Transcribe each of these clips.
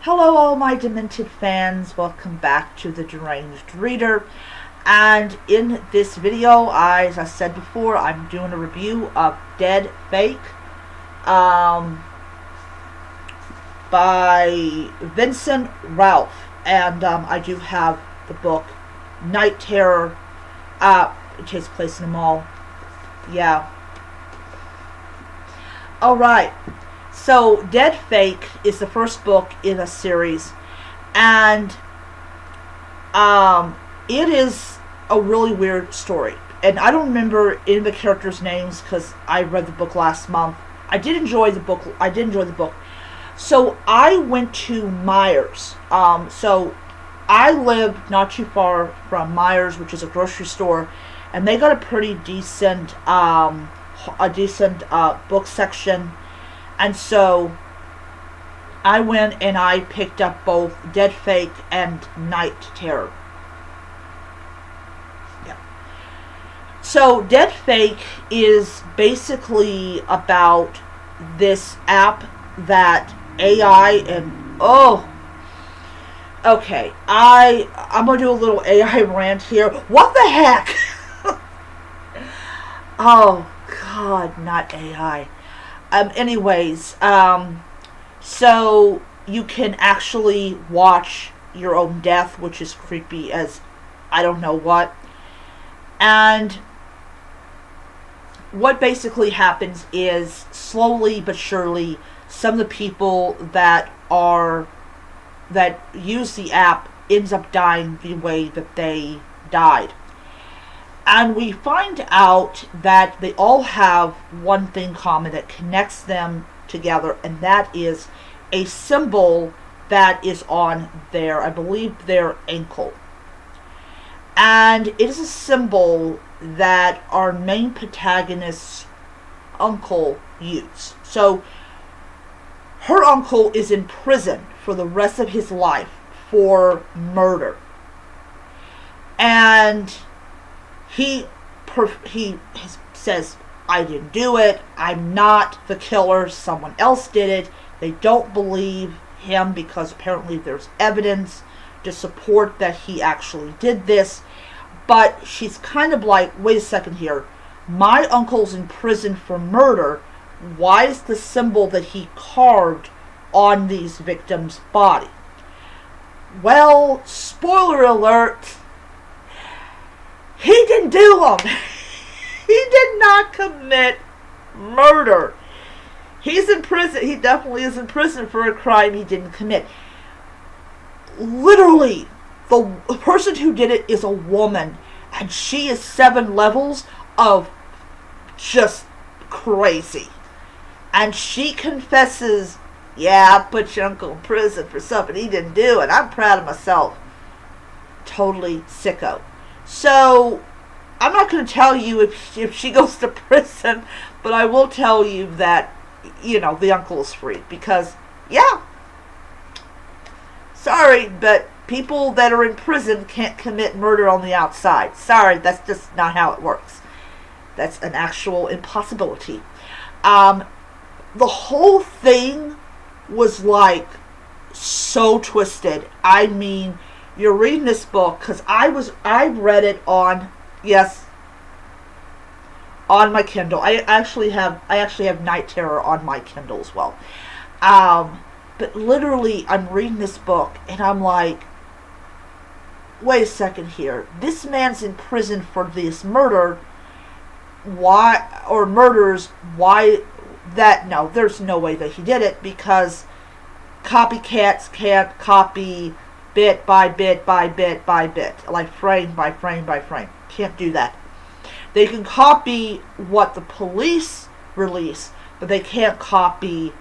Hello all my demented fans, welcome back to the Deranged Reader. And in this video, as I said before, I'm doing a review of Dead Fake by Vincent Ralph. And I do have the book Night Terror. It takes place in a mall. Yeah. Alright. So, Dead Fake is the first book in a series, and it is a really weird story. And I don't remember any of the characters' names because I read the book last month. I did enjoy the book. So I went to Myers. So I lived not too far from Myers, which is a grocery store, and they got a pretty decent book section. And so I went and I picked up both Dead Fake and Night Terror. Yeah. So Dead Fake is basically about this app that AI and okay, I'm gonna do a little AI rant here. What the heck? Oh God, not AI. So you can actually watch your own death, which is creepy as I don't know what. And what basically happens is, slowly but surely, some of the people that use the app ends up dying the way that they died. And we find out that they all have one thing common that connects them together, and that is a symbol that is on their, I believe, their ankle. And it is a symbol that our main protagonist's uncle used. So her uncle is in prison for the rest of his life for murder. And he says, I didn't do it. I'm not the killer. Someone else did it. They don't believe him because apparently there's evidence to support that he actually did this. But she's kind of like, wait a second here. My uncle's in prison for murder. Why is the symbol that he carved on these victims' body? Well, spoiler alert. He didn't do them. He did not commit murder. He's in prison. He definitely is in prison for a crime he didn't commit. Literally, the person who did it is a woman, and she is 7 levels of just crazy. And she confesses, yeah, I put your uncle in prison for something he didn't do, and I'm proud of myself. Totally sicko. So, I'm not going to tell you if she goes to prison, but I will tell you that, the uncle is free. Because, yeah, sorry, but people that are in prison can't commit murder on the outside. Sorry, that's just not how it works. That's an actual impossibility. The whole thing was like so twisted. I mean, you're reading this book because I read it on my Kindle. I actually have Night Terror on my Kindle as well. But literally, I'm reading this book and I'm like, wait a second here. This man's in prison for this murder. Why, or murders? Why that? No, there's no way that he did it, because copycats can't copy bit by bit by bit by bit, like frame by frame by frame. Can't do that. They can copy what the police release, but they can't copy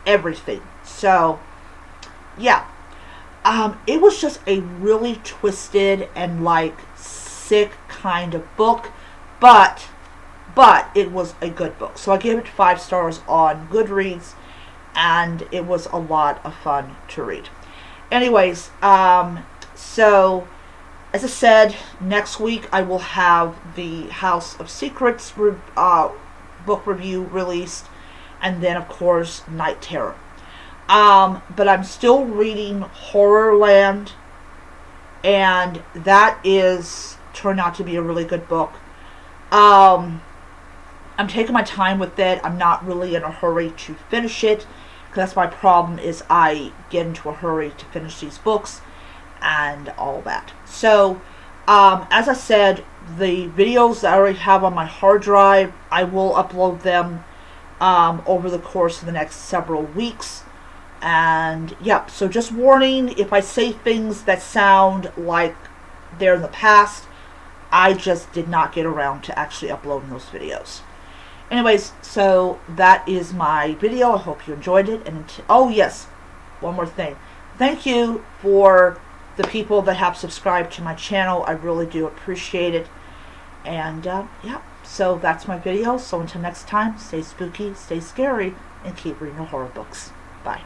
everything. So, yeah. It was just a really twisted and like sick kind of book, but it was a good book. So I gave it 5 stars on Goodreads, and it was a lot of fun to read. Anyways, so as I said, next week I will have the House of Secrets book review released, and then of course Night Terror. But I'm still reading Horrorland, and that is turned out to be a really good book. I'm taking my time with it. I'm not really in a hurry to finish it, because that's my problem, is I get into a hurry to finish these books and all that. So, as I said, the videos that I already have on my hard drive, I will upload them over the course of the next several weeks. And yeah, so just warning, if I say things that sound like they're in the past, I just did not get around to actually uploading those videos. Anyways, so that is my video. I hope you enjoyed it. And oh yes, one more thing. Thank you for the people that have subscribed to my channel. I really do appreciate it. And yeah, so that's my video. So until next time, stay spooky, stay scary, and keep reading the horror books. Bye.